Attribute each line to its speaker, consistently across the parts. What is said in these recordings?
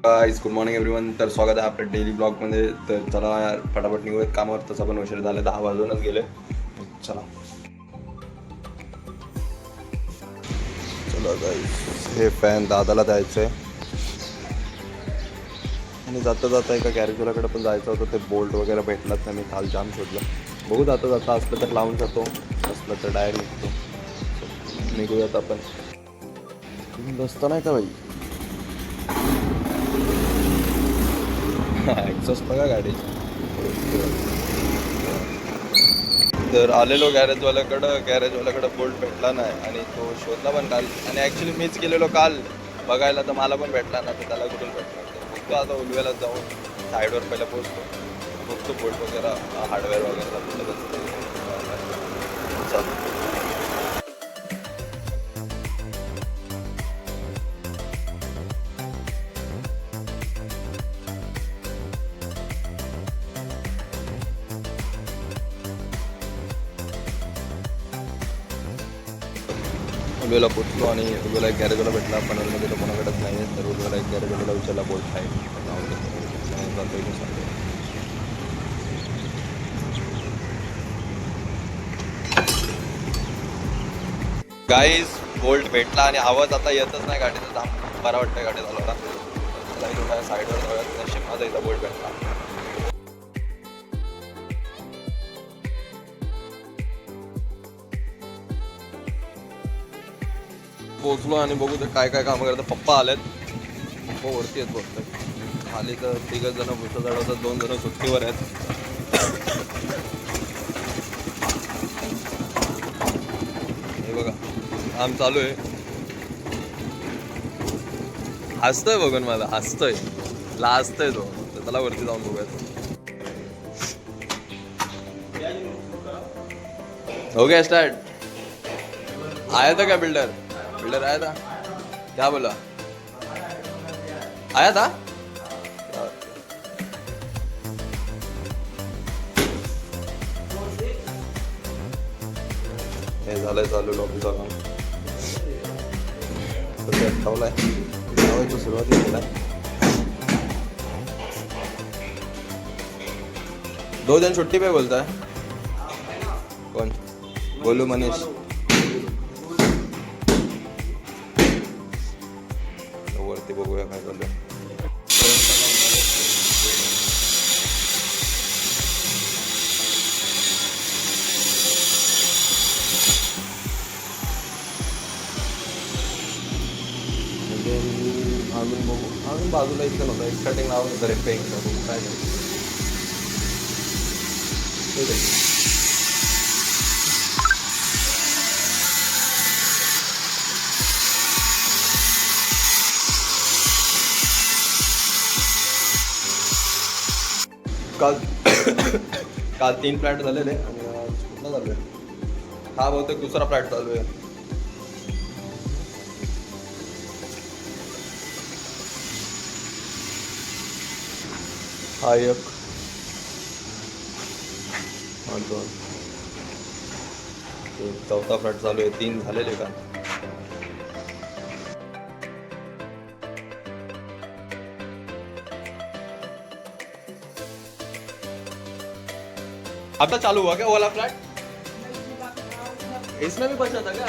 Speaker 1: Guys good morning everyone. तर स्वागत आहे आपल्या डेली ब्लॉगमध्ये. तर चला यार फटाफट निघूयात कामावर. तसं पण उशीर झाले, 10 वाजूनच गेले. चला चला गाईस, हे फॅन दादाला द्यायचं आहे आणि जाता जाता एका गॅरेजवाल्याकडे पण जायचं होतं. ते बोल्ट वगैरे भेटलाच नाही, मी काल जाम शोधलं. बघू जाता जाता असलं तर लावून जातो, असलं तर डायरेक्ट निघतो. निघूयात आपण. बसता नाही का भाई? एक्झॉस्ट बघा गाडी. तर आलेलो गॅरेजवाल्याकडं बोल्ट भेटला नाही आणि तो शोधला पण काल. आणि ॲक्च्युली मीच गेलेलो काल बघायला, तर मला पण भेटला ना. तर त्याला कुठून भेटणार? तर बघतो आता उलव्याला जाऊन साईडवर पहिला पोचतो, बघतो बोल्ट वगैरे हार्डवेअर वगैरे कुठं चालू. उलवेला पोचलो आणि उलवेला एक गॅरेजवाला भेटला. पनवेलमध्ये तो कोणाकडेच नाही आहे. तर उलवेला एक गॅरेजवाला विचारला बोल्ट आहे गाईज. बोल्ट भेटला आणि आवाज आता येतच नाही गाडीचा. जाम बरा वाटतं गाडी चालवला. थोड्या साईडवर जाऊयात. नशीब माझा इथं बोल्ट भेटला. पोचलो आणि बघू ते काय काय काम करतात. पप्पा आलेत, पप्पा वरती आहेत बघतात. खाली तर 3 जण भुसा चढवतात, 2 जण सुट्टीवर आहेत. हे बघा काम चालू आहे. हसतोय बघून मला, हसतोय, लाजतोय तो. तर त्याला वरती जाऊन बघूयात. हो गया स्टार्ट. आया था क्या बिल्डर? बिल्डर आया था? क्या बोला? आया था? हे झालंय चालू लॉबीचा काम. ठेवलाय लावायचं, सुरुवात केलाय. 2 दिन छुट्टी पे बोलता है कौन? बोलू मनीष. वरती बघूया काय चालू आहे. अजून बघू, अजून बाजूला इतकं नव्हतं. एक कटिंग लावून होतं रिपेअरिंग बघू काय झालं. काल काल 3 फ्लॅट झालेले आणि आज कुठला चालू आहे? हा बहुतेक दुसरा फ्लॅट चालू आहे. हा एक, हा 2, चौथा फ्लॅट चालू आहे. 3 झालेले का? आता चालू हुआ क्या वो वाला फ्लैट? इसमें भी बचा था क्या?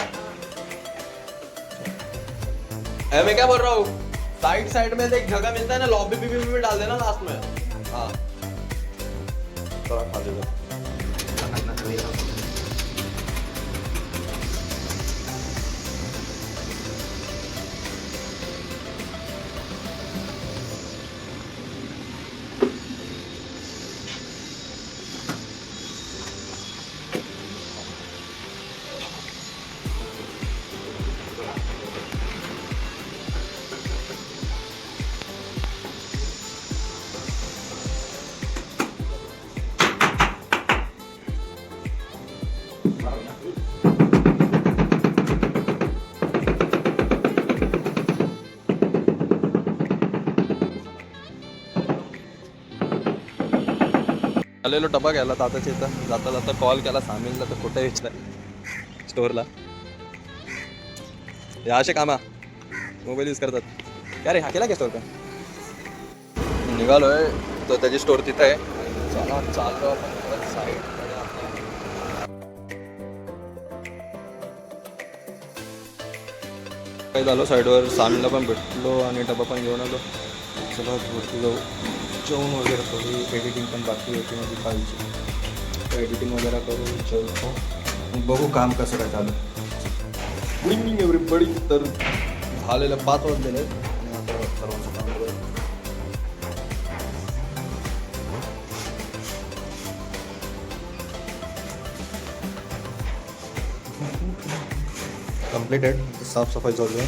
Speaker 1: मैं क्या बोल रहा हूँ, साइड साइड में एक जगह मिलता है ना, लॉबी भी डाल देना लास्ट में. हाँ थोड़ा खा देगा. आलेलो डबा घ्यायला दादाच्या इथं. जाता जाता कॉल केला सामीलला, तर कुठे विचारलं स्टोअरला. हे असे कामा मोबाईल यूज करतात. क्या रे, हा केला क्या स्टोअर का? निघालोय तर त्याची स्टोर तिथं आहे. चला चाललो आपण परत साईडकडे आता. काय झालं साईडवर सामीला पण भेटलो आणि डबा पण घेऊन आलो. चला वरती जाऊ, जेवण वगैरे करू. एडिटिंग पण बाकी होती माझी कालची, एडिटिंग वगैरे करू, जेवतो, बघू काम कसं काय चालू. Good evening everybody. तर झालेलं 5 वाजलेले आहेत आणि आता सर्वांचं काम करू. कम्प्लीटेड. साफसफाई चालू आहे.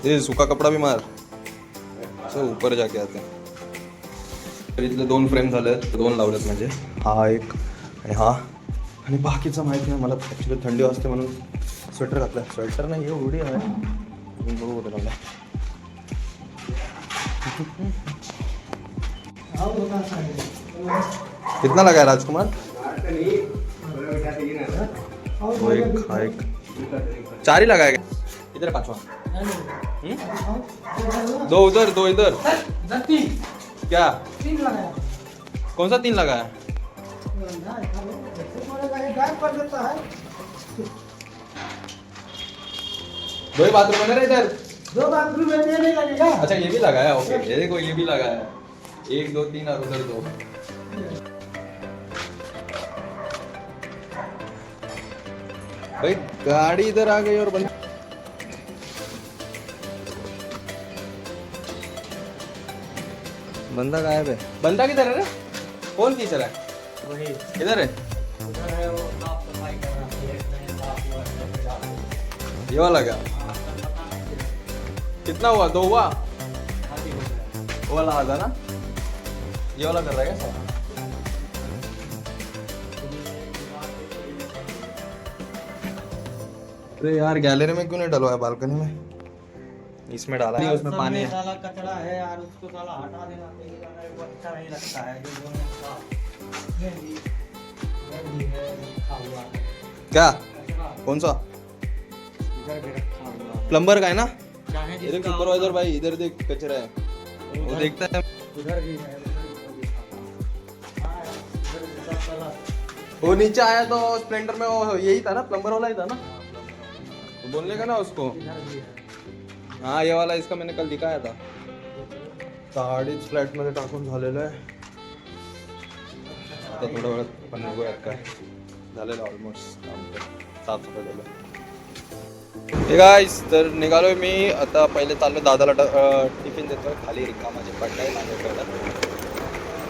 Speaker 1: ये सूखा कपडा भी मार. चल ऊपर जाके आते. तर इथले 2 फ्रेम झाले आहेत, 2 लावलेत म्हणजे हा एक आणि हा. आणि बाकीचं माहिती नाही मला. ॲक्च्युली थंडी वाजते म्हणून स्वेटर घातलं. स्वेटर नाही हे उडी आहे. बघू होतं मला. कितना लगा है राजकुमार? वो एक 4 ही लगाया गया. इधर 5वां. 2 उधर 2 इधर. क्या
Speaker 2: 3 लगाया.
Speaker 1: कौन सा 3 लगाया? दो ही बाथरूम है ना इधर.
Speaker 2: 2 बाथरूम में नहीं लगेगा.
Speaker 1: अच्छा ये भी लगाया. ओके ये देखो ये भी लगाया. 1 2 3 और उधर 2. भाई गाड़ी इधर आ गई और बंदा गायब है. बंदा किधर है रे? कौन खींच रहा है?
Speaker 2: वही
Speaker 1: किधर है?
Speaker 2: उधर है वो साफ सफाई कर रहा है.
Speaker 1: ये वाला क्या? कितना हुआ? 2 हुआ? वो वाला आधा ना? ये वाला कर रहा है क्या? अरे यार गैलरी में क्यों नहीं डलवाया? बालकनी में इसमें डाला है. उसमें पानी है.
Speaker 2: साला कचरा है यार, उसको साला हटा देना चाहिए. मेरे को अच्छा नहीं लगता है जो दोनों साफ मेहंदी है रखा हुआ है.
Speaker 1: क्या
Speaker 2: कचरा
Speaker 1: कौन सा?
Speaker 2: इधर भी रखा हुआ है.
Speaker 1: प्लम्बर का है ना?
Speaker 2: चाहे
Speaker 1: इधर
Speaker 2: जिसका
Speaker 1: सुपरवाइजर भाई इधर देख कचरा है. वो देखता है.
Speaker 2: उधर भी है, उधर भी था. हाँ, उधर भी सब साला.
Speaker 1: वो नीचे आया तो स्प्लेंडर में वो यही था ना, प्लम्बर वाला ही था ना. तो बोलने का ना उसको.
Speaker 2: इधर भी है.
Speaker 1: हाँ ये वाला इसका मैंने कल दिखाया था. गाडीच फ्लॅट मध्ये टाकून झालेलं आहे. आता थोड्या वेळात पण निघूयात. काय झालेलं ऑलमोस्ट काम तर साफसफाई झालं. हे गाईस तर निघालोय मी आता. पहिले चाललो दादाला टिफिन देतोय. खाली रिकामाची पडलाय माझ्याकडं.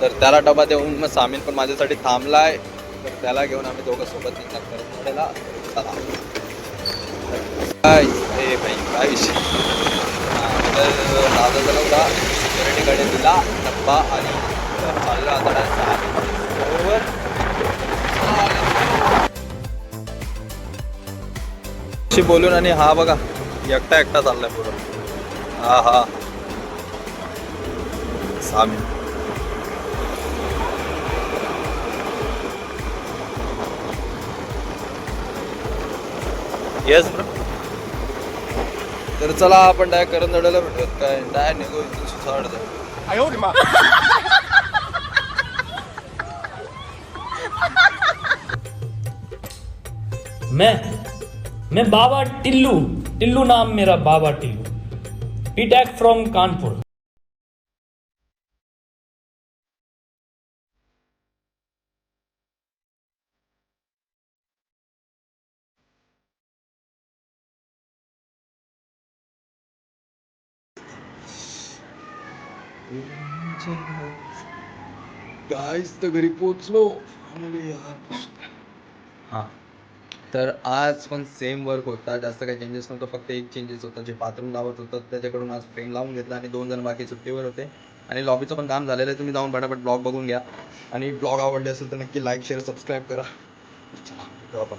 Speaker 1: तर त्याला डबा देऊन मग सामीन पण माझ्यासाठी थांबलाय. तर त्याला घेऊन आम्ही दोघं सोबत निघणार करत. चला काय भाई काय विषय. तर दादा झाला होता सिक्युरिटीकडे दिला डब्बा आणि चाललो आता बरोबर. बोलून आणि हा बघा एकटा एकटा चाललाय पुढं. हा हा सामी. Yes bro. तर चला आपण डायरेक्ट करंदळ्याला भेटूयात. काय डायरेक्ट निघू इथून सुसाडचं.
Speaker 3: मैं बाबा टिल्लू. टिल्लू नाम मेरा, बाबा टिल्लू. पीटैक फ्रॉम कानपुर.
Speaker 1: गाईस तर घरी पोचलो. हां तर आज पण सेम वर्क होता. जास्त काही चेंजेस नव्हतं. फक्त एक चेंजेस होता. जे बाथरूम लावत होतं त्याच्याकडून आज फ्रेम लावून घेतला आणि 2 जण बाकी सुट्टीवर होते. आणि लॉबीचं पण काम झालेलं आहे. तुम्ही जाऊन पटापट ब्लॉग बघून घ्या. आणि ब्लॉग आवडले असेल तर नक्की लाईक शेअर सबस्क्राईब करा. चला भेटू आपण.